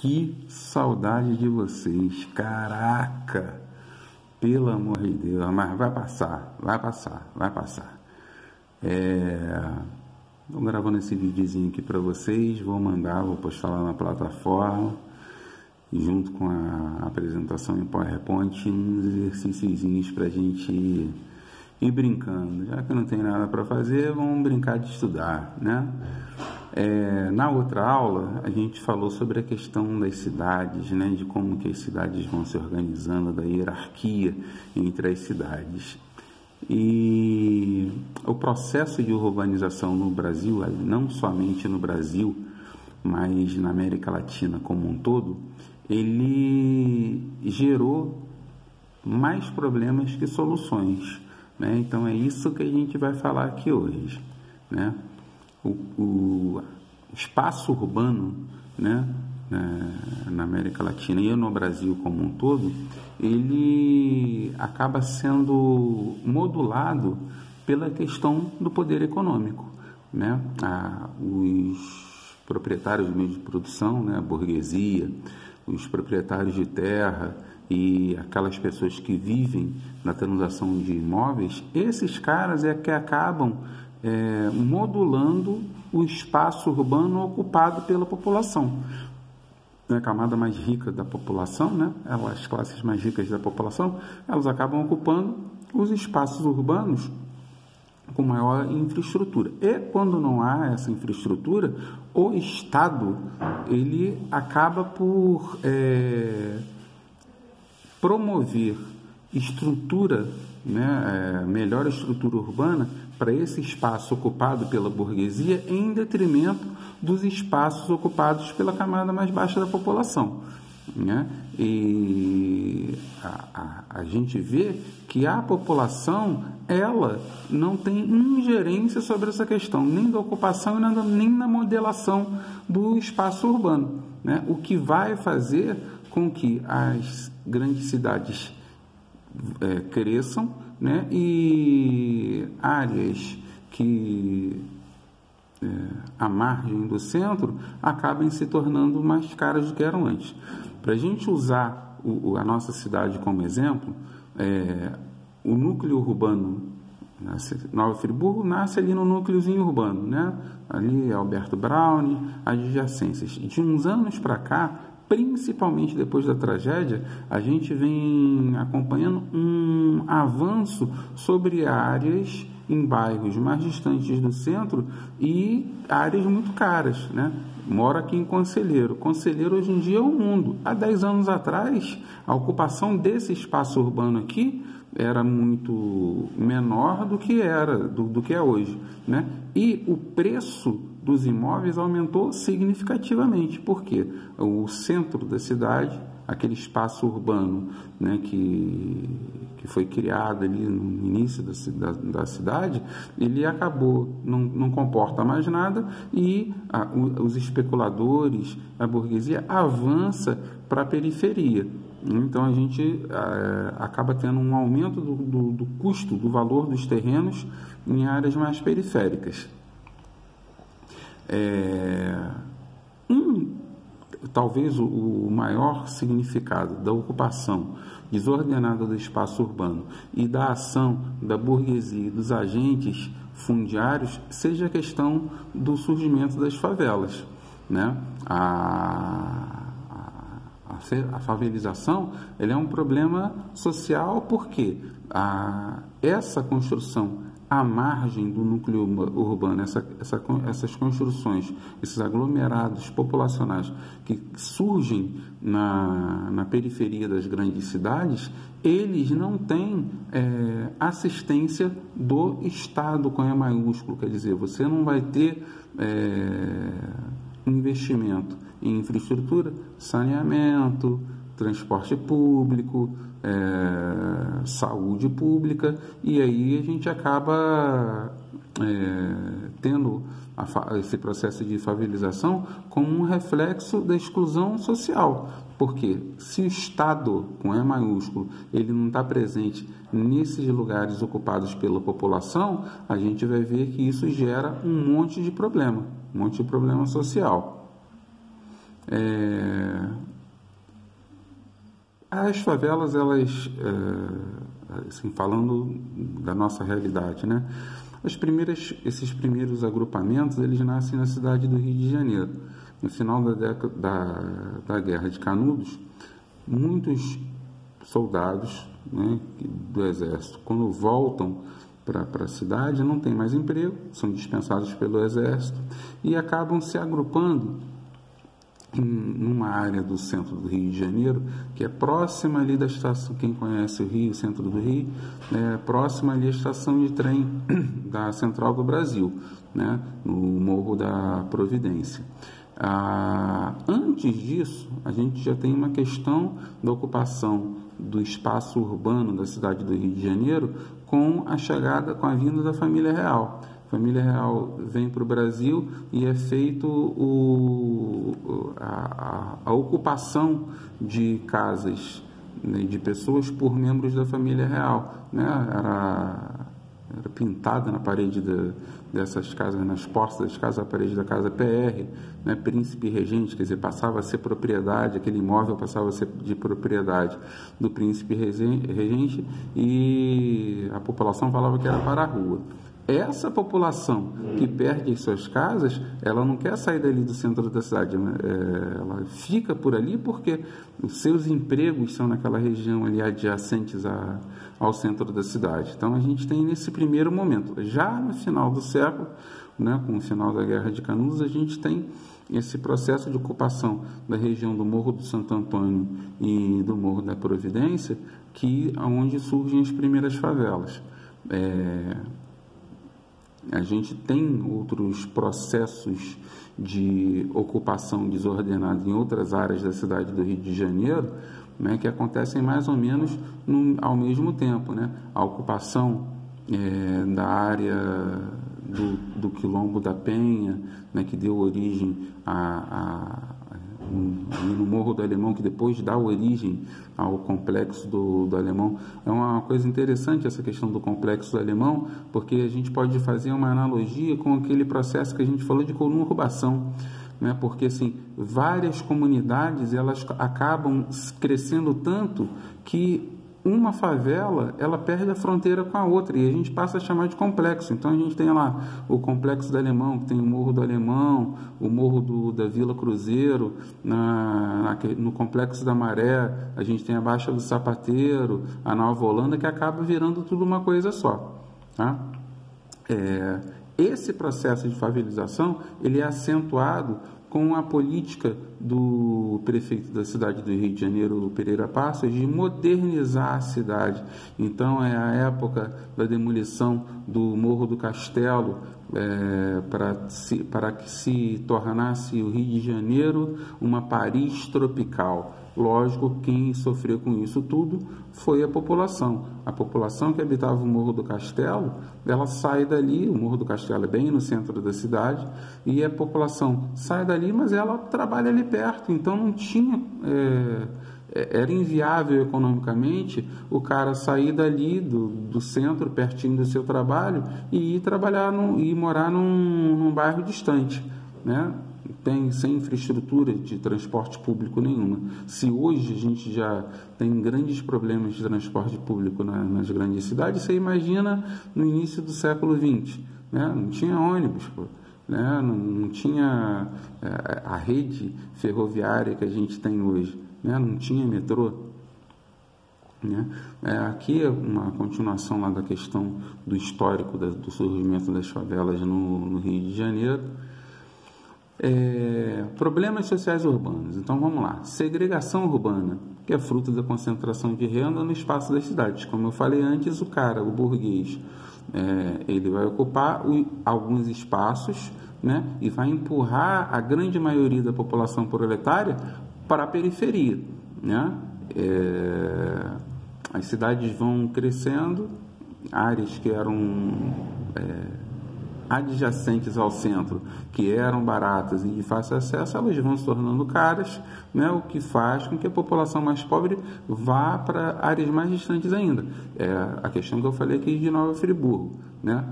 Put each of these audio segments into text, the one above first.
Que saudade de vocês, caraca, pelo amor de Deus, mas vai passar, vai passar, vai passar. Estou gravando esse videozinho aqui para vocês, vou postar lá na plataforma, junto com a apresentação em PowerPoint, uns exercíciozinhos para a gente ir brincando. Já que não tem nada para fazer, vamos brincar de estudar, né? Na outra aula, a gente falou sobre a questão das cidades, né? De como que as cidades vão se organizando, da hierarquia entre as cidades. E o processo de urbanização no Brasil, não somente no Brasil, mas na América Latina como um todo, ele gerou mais problemas que soluções, né? Então é isso que a gente vai falar aqui hoje, né? O espaço urbano, né, na América Latina e no Brasil como um todo, ele acaba sendo modulado pela questão do poder econômico, né? Os proprietários de meios de produção, né, a burguesia, os proprietários de terra e aquelas pessoas que vivem na transação de imóveis, esses caras é que acabam modulando o espaço urbano ocupado pela população. A camada mais rica da população, né? As classes mais ricas da população, elas acabam ocupando os espaços urbanos com maior infraestrutura. E quando não há essa infraestrutura, o Estado ele acaba por promover estrutura, né, melhor estrutura urbana para esse espaço ocupado pela burguesia em detrimento dos espaços ocupados pela camada mais baixa da população, né? E a gente vê que a população ela não tem ingerência sobre essa questão, nem da ocupação nem na modelação do espaço urbano, né? O que vai fazer com que as grandes cidades cresçam, né? E áreas que à margem do centro acabem se tornando mais caras do que eram antes. Para a gente usar a nossa cidade como exemplo, o núcleo urbano, Nova Friburgo, nasce ali no núcleozinho urbano, né? Ali Alberto Browne, as adjacências. De uns anos para cá, principalmente depois da tragédia, a gente vem acompanhando um avanço sobre áreas em bairros mais distantes do centro e áreas muito caras, né? Moro aqui em Conselheiro. Conselheiro hoje em dia é o mundo. Há 10 anos atrás, a ocupação desse espaço urbano aqui era muito menor do que é hoje, né? E o preço dos imóveis aumentou significativamente, porque o centro da cidade, aquele espaço urbano, né, que foi criado ali no início da cidade, ele acabou, não comporta mais nada e os especuladores, a burguesia avança para a periferia. Então a gente acaba tendo um aumento do custo, do valor dos terrenos em áreas mais periféricas. Talvez o maior significado da ocupação desordenada do espaço urbano e da ação da burguesia e dos agentes fundiários seja a questão do surgimento das favelas, né? A favelização ele é um problema social porque essa construção à margem do núcleo urbano, essas construções, esses aglomerados populacionais que surgem na periferia das grandes cidades, eles não têm assistência do Estado com E maiúsculo, quer dizer, você não vai ter investimento em infraestrutura, saneamento, transporte público, saúde pública, e aí a gente acaba tendo esse processo de favelização como um reflexo da exclusão social, porque se o Estado, com E maiúsculo, ele não está presente nesses lugares ocupados pela população, a gente vai ver que isso gera um monte de problema social. As favelas, elas, assim, falando da nossa realidade, né? Esses primeiros agrupamentos, eles nascem na cidade do Rio de Janeiro. No final da Guerra de Canudos, muitos soldados, né, do Exército, quando voltam para a cidade, não tem mais emprego, são dispensados pelo Exército e acabam se agrupando numa área do centro do Rio de Janeiro, que é próxima ali da estação, quem conhece o Rio, o centro do Rio, próxima ali à estação de trem da Central do Brasil, né, no Morro da Providência. Antes disso, a gente já tem uma questão da ocupação do espaço urbano da cidade do Rio de Janeiro com a vinda da família real. A família real vem para o Brasil e é feito a ocupação de casas, né, de pessoas por membros da família real, né? Era pintada na parede dessas casas, nas portas das casas, a parede da casa PR, né, príncipe regente, quer dizer, passava a ser propriedade, aquele imóvel passava a ser de propriedade do príncipe regente e a população falava que era para a rua. Essa população que perde as suas casas, ela não quer sair dali do centro da cidade, né? Ela fica por ali porque os seus empregos são naquela região ali adjacentes ao centro da cidade. Então a gente tem nesse primeiro momento, já no final do século, né, com o final da Guerra de Canudos, a gente tem esse processo de ocupação da região do Morro do Santo Antônio e do Morro da Providência, onde surgem as primeiras favelas. A gente tem outros processos de ocupação desordenada em outras áreas da cidade do Rio de Janeiro, né, que acontecem mais ou menos ao mesmo tempo, né? A ocupação da área do Quilombo da Penha, né, que deu origem no Morro do Alemão, que depois dá origem ao Complexo do Alemão. É uma coisa interessante essa questão do Complexo do Alemão, porque a gente pode fazer uma analogia com aquele processo que a gente falou de conurbação, né? Porque assim, várias comunidades elas acabam crescendo tanto que uma favela, ela perde a fronteira com a outra e a gente passa a chamar de complexo. Então a gente tem lá o Complexo do Alemão, que tem o Morro do Alemão, o Morro da Vila Cruzeiro, no Complexo da Maré, a gente tem a Baixa do Sapateiro, a Nova Holanda, que acaba virando tudo uma coisa só, tá? Esse processo de favelização, ele é acentuado com a política do prefeito da cidade do Rio de Janeiro, Pereira Passos, de modernizar a cidade. Então, é a época da demolição do Morro do Castelo, para que se tornasse o Rio de Janeiro uma Paris tropical. Lógico, quem sofreu com isso tudo foi a população. A população que habitava o Morro do Castelo, ela sai dali, o Morro do Castelo é bem no centro da cidade, e a população sai dali, mas ela trabalha ali perto, então não tinha... era inviável economicamente o cara sair dali do centro, pertinho do seu trabalho, e ir trabalhar e morar num bairro distante, né? Sem infraestrutura de transporte público nenhuma. Se hoje a gente já tem grandes problemas de transporte público nas grandes cidades, você imagina no início do século XX, né? Não tinha ônibus, né? Não tinha a rede ferroviária que a gente tem hoje, né? Não tinha metrô, né? Aqui é uma continuação lá da questão do histórico do surgimento das favelas no Rio de Janeiro. Problemas sociais urbanos. Então vamos lá. Segregação urbana, que é fruto da concentração de renda no espaço das cidades. Como eu falei antes, o burguês, ele vai ocupar alguns espaços, né, e vai empurrar a grande maioria da população proletária para a periferia, né? As cidades vão crescendo, áreas que eram adjacentes ao centro, que eram baratas e de fácil acesso, elas vão se tornando caras, né, o que faz com que a população mais pobre vá para áreas mais distantes ainda. A questão que eu falei aqui de Nova Friburgo, né?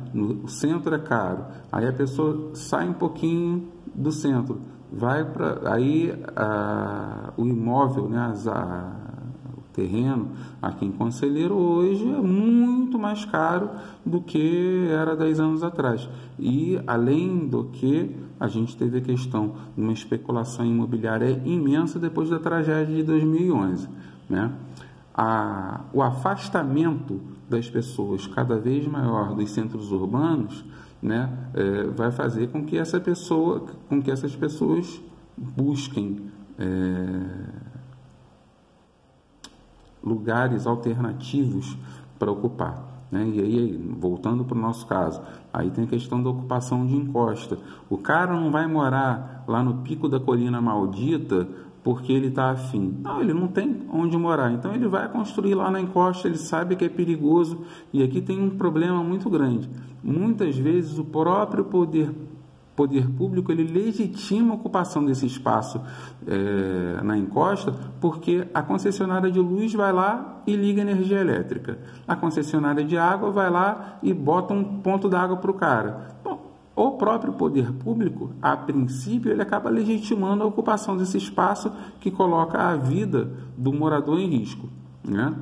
O centro é caro, aí a pessoa sai um pouquinho do centro, vai para... Aí o imóvel, né, o terreno aqui em Conselheiro hoje é muito mais caro do que era 10 anos atrás. E, além do que, a gente teve a questão de uma especulação imobiliária imensa depois da tragédia de 2011, né? O afastamento das pessoas cada vez maior dos centros urbanos, né, vai fazer com que essas pessoas busquem lugares alternativos para ocupar, né? E aí, voltando para o nosso caso, aí tem a questão da ocupação de encosta. O cara não vai morar lá no pico da Colina Maldita porque ele está afim. Não, ele não tem onde morar. Então ele vai construir lá na encosta, ele sabe que é perigoso. E aqui tem um problema muito grande. Muitas vezes o próprio poder público ele legitima a ocupação desse espaço na encosta, porque a concessionária de luz vai lá e liga energia elétrica. A concessionária de água vai lá e bota um ponto d'água para o cara. Bom, o próprio poder público, a princípio, ele acaba legitimando a ocupação desse espaço que coloca a vida do morador em risco, né?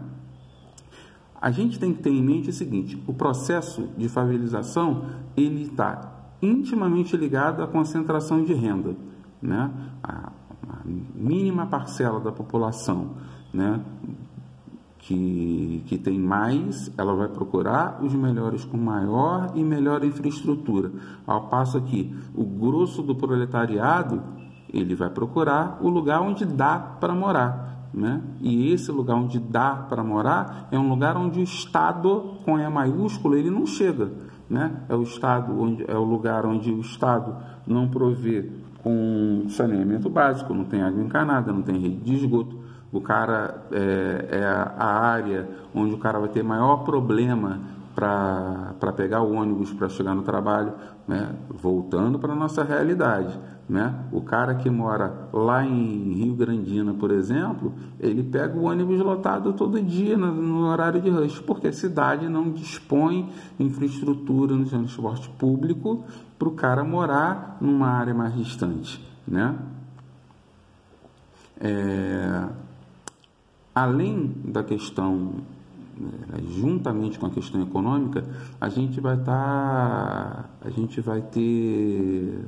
A gente tem que ter em mente o seguinte: o processo de favelização ele está intimamente ligado à concentração de renda, né? A mínima parcela da população, né, que tem mais, ela vai procurar os melhores com maior e melhor infraestrutura, ao passo que o grosso do proletariado ele vai procurar o lugar onde dá para morar, né? E esse lugar onde dá para morar é um lugar onde o Estado, com E maiúsculo, ele não chega, né? É o lugar onde o Estado não provê com saneamento básico, não tem água encanada, não tem rede de esgoto. O cara é a área onde o cara vai ter maior problema para pegar o ônibus para chegar no trabalho, né? Voltando para a nossa realidade, né? O cara que mora lá em Rio Grandina, por exemplo, ele pega o ônibus lotado todo dia no horário de rush, porque a cidade não dispõe infraestrutura no transporte público para o cara morar numa área mais distante, né? Além da questão, juntamente com a questão econômica, a gente vai ter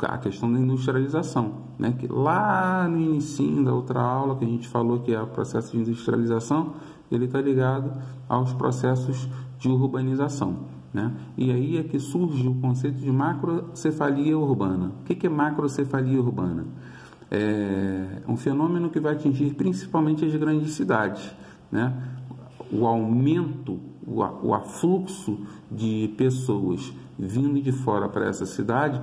a questão da industrialização, né? Que lá no início da outra aula que a gente falou que é o processo de industrialização, ele está ligado aos processos de urbanização, né? E aí é que surge o conceito de macrocefalia urbana. O que é macrocefalia urbana? É um fenômeno que vai atingir principalmente as grandes cidades, né? O aumento, o afluxo de pessoas vindo de fora para essa cidade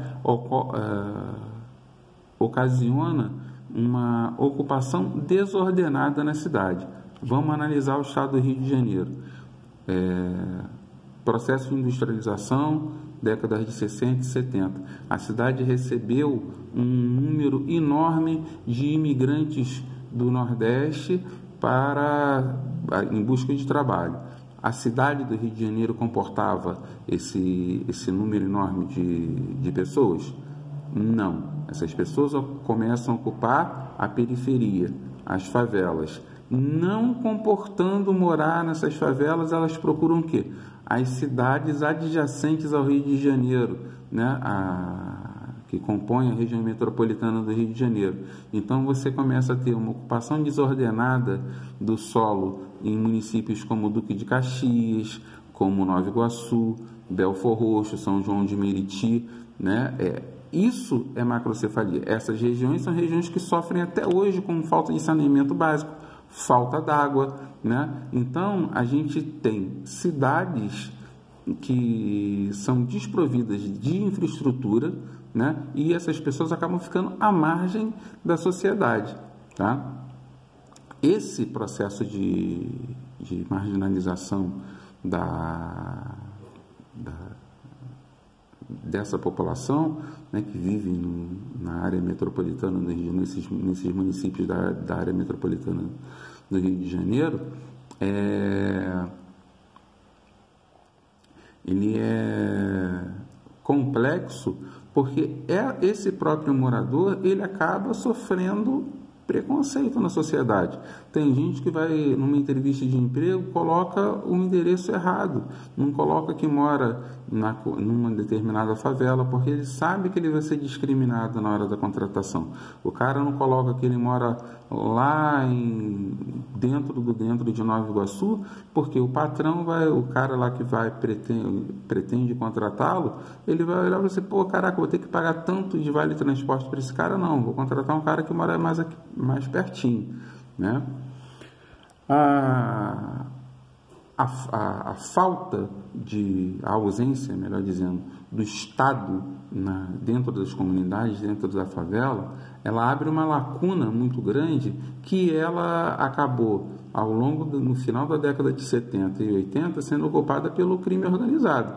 ocasiona uma ocupação desordenada na cidade. Vamos analisar o estado do Rio de Janeiro. Processo de industrialização, décadas de 60 e 70. A cidade recebeu um número enorme de imigrantes do Nordeste em busca de trabalho. A cidade do Rio de Janeiro comportava esse número enorme de pessoas? Não. Essas pessoas começam a ocupar a periferia, as favelas. Não comportando morar nessas favelas, elas procuram o quê? As cidades adjacentes ao Rio de Janeiro, né? Que compõem a região metropolitana do Rio de Janeiro. Então você começa a ter uma ocupação desordenada do solo em municípios como Duque de Caxias, como Nova Iguaçu, Belfor Roxo, São João de Meriti, né? Isso é macrocefalia. Essas regiões são regiões que sofrem até hoje com falta de saneamento básico, falta d'água, né? Então a gente tem cidades que são desprovidas de infraestrutura, né? E essas pessoas acabam ficando à margem da sociedade, tá? Esse processo de marginalização dessa população, né, que vive na área metropolitana do Rio, nesses municípios da área metropolitana do Rio de Janeiro, ele é complexo porque esse próprio morador ele acaba sofrendo preconceito na sociedade. Tem gente que vai numa entrevista de emprego, coloca o endereço errado, não coloca que mora numa determinada favela, porque ele sabe que ele vai ser discriminado na hora da contratação. O cara não coloca que ele mora lá dentro de Nova Iguaçu, porque o patrão o cara lá que pretende contratá-lo, ele vai olhar para você, pô, caraca, vou ter que pagar tanto de vale transporte para esse cara? Não, vou contratar um cara que mora mais pertinho, né? A falta a ausência, melhor dizendo, do Estado dentro das comunidades, dentro da favela, ela abre uma lacuna muito grande que ela acabou, no final da década de 70 e 80, sendo ocupada pelo crime organizado.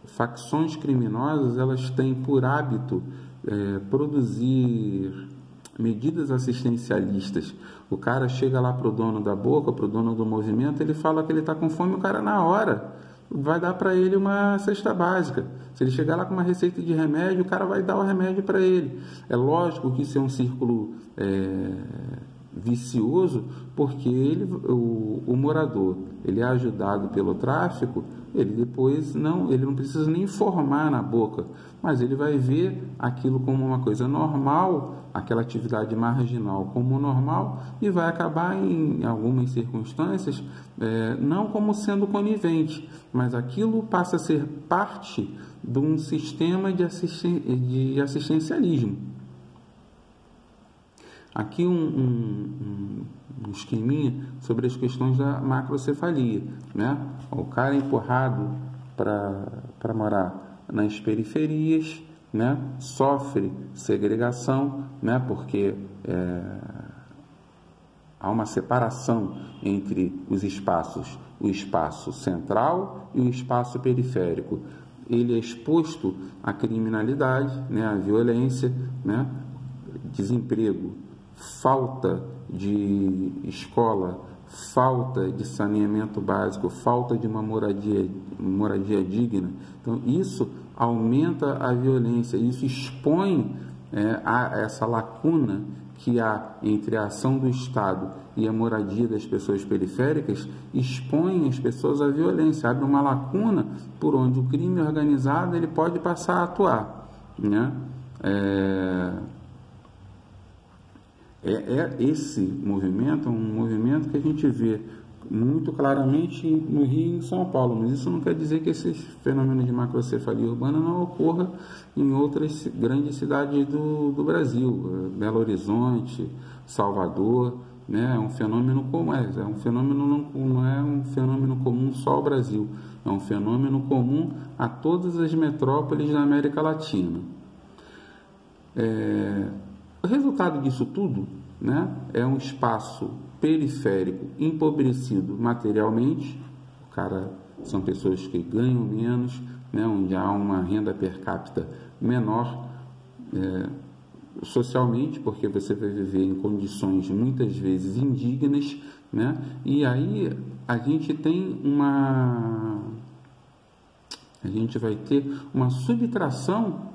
Facções criminosas, elas têm por hábito produzir medidas assistencialistas. O cara chega lá para o dono da boca, para o dono do movimento, ele fala que ele está com fome, o cara na hora vai dar para ele uma cesta básica. Se ele chegar lá com uma receita de remédio, o cara vai dar o remédio para ele. É lógico que isso é um círculo vicioso, porque o morador, ele é ajudado pelo tráfico, ele depois ele não precisa nem informar na boca, mas ele vai ver aquilo como uma coisa normal, aquela atividade marginal como normal, e vai acabar em algumas circunstâncias não como sendo conivente, mas aquilo passa a ser parte de um sistema de assistencialismo. Aqui um esqueminha sobre as questões da macrocefalia, né? O cara é empurrado para morar nas periferias, né? Sofre segregação, né? Porque há uma separação entre os espaços, o espaço central e o espaço periférico. Ele é exposto à criminalidade, né? À violência, né? Desemprego, falta de escola, falta de saneamento básico, falta de uma moradia digna. Então, isso aumenta a violência, isso expõe a essa lacuna que há entre a ação do Estado e a moradia das pessoas periféricas, expõe as pessoas à violência, abre uma lacuna por onde o crime organizado ele pode passar a atuar, né? Esse movimento é um movimento que a gente vê muito claramente no Rio e em São Paulo, mas isso não quer dizer que esse fenômeno de macrocefalia urbana não ocorra em outras grandes cidades do Brasil, Belo Horizonte, Salvador, né? É um fenômeno como não é um fenômeno comum só ao Brasil, é um fenômeno comum a todas as metrópoles da América Latina. O resultado disso tudo, né, é um espaço periférico empobrecido materialmente. São pessoas que ganham menos, né, onde há uma renda per capita menor, socialmente, porque você vai viver em condições muitas vezes indignas, né, e aí a gente vai ter uma subtração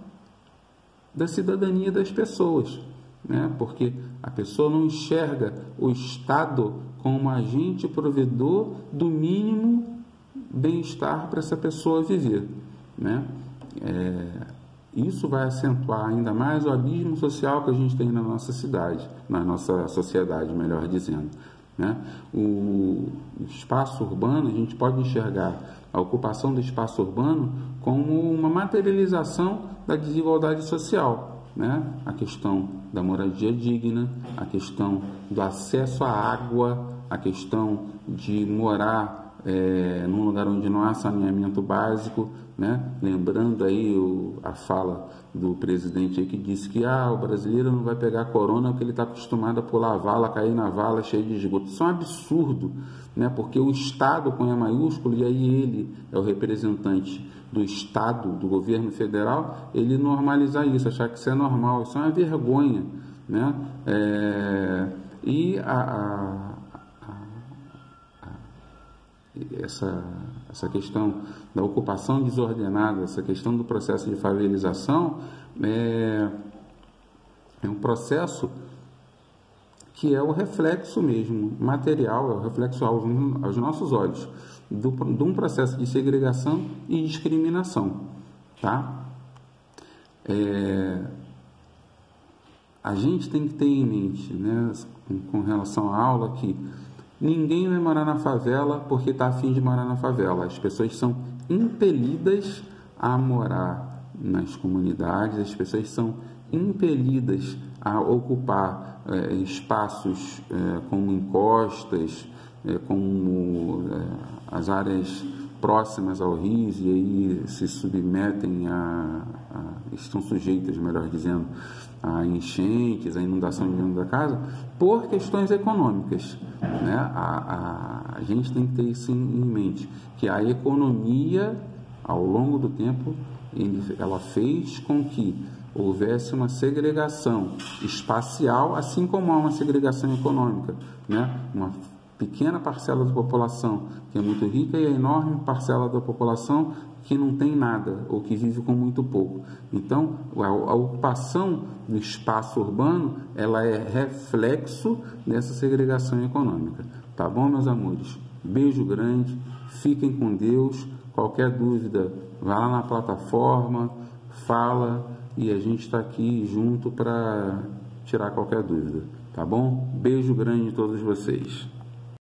da cidadania das pessoas, né? Porque a pessoa não enxerga o Estado como agente provedor do mínimo bem-estar para essa pessoa viver, né? Isso vai acentuar ainda mais o abismo social que a gente tem na nossa cidade, na nossa sociedade, melhor dizendo, né? O espaço urbano, a gente pode enxergar a ocupação do espaço urbano como uma materialização da desigualdade social, né? A questão da moradia digna, a questão do acesso à água, a questão de morar num lugar onde não há saneamento básico, né? Lembrando aí a fala do presidente aí que disse que o brasileiro não vai pegar corona porque ele está acostumado a pular a vala, cair na vala cheio de esgoto. Isso é um absurdo, né? Porque o Estado com E maiúsculo, e aí ele é o representante do Estado, do governo federal, ele normalizar isso, achar que isso é normal, isso é uma vergonha, né? Essa questão da ocupação desordenada, essa questão do processo de favelização, É um processo que é o reflexo mesmo, material, é o reflexo aos nossos olhos, de um processo de segregação e discriminação, tá? A gente tem que ter em mente, né, com relação à aula, que ninguém vai morar na favela porque está a fim de morar na favela. As pessoas são impelidas a morar nas comunidades, as pessoas são impelidas a ocupar espaços como encostas, como as áreas próximas ao rio, e aí se submetem estão sujeitas, melhor dizendo, a enchentes, a inundação de dentro da casa, por questões econômicas, né? A gente tem que ter isso em mente, que a economia, ao longo do tempo, ela fez com que houvesse uma segregação espacial, assim como há uma segregação econômica, né? Uma pequena parcela da população que é muito rica e a enorme parcela da população que não tem nada ou que vive com muito pouco. Então, a ocupação do espaço urbano, ela é reflexo dessa segregação econômica. Tá bom, meus amores? Beijo grande, fiquem com Deus. Qualquer dúvida, vá lá na plataforma, fala, e a gente está aqui junto para tirar qualquer dúvida. Tá bom? Beijo grande a todos vocês.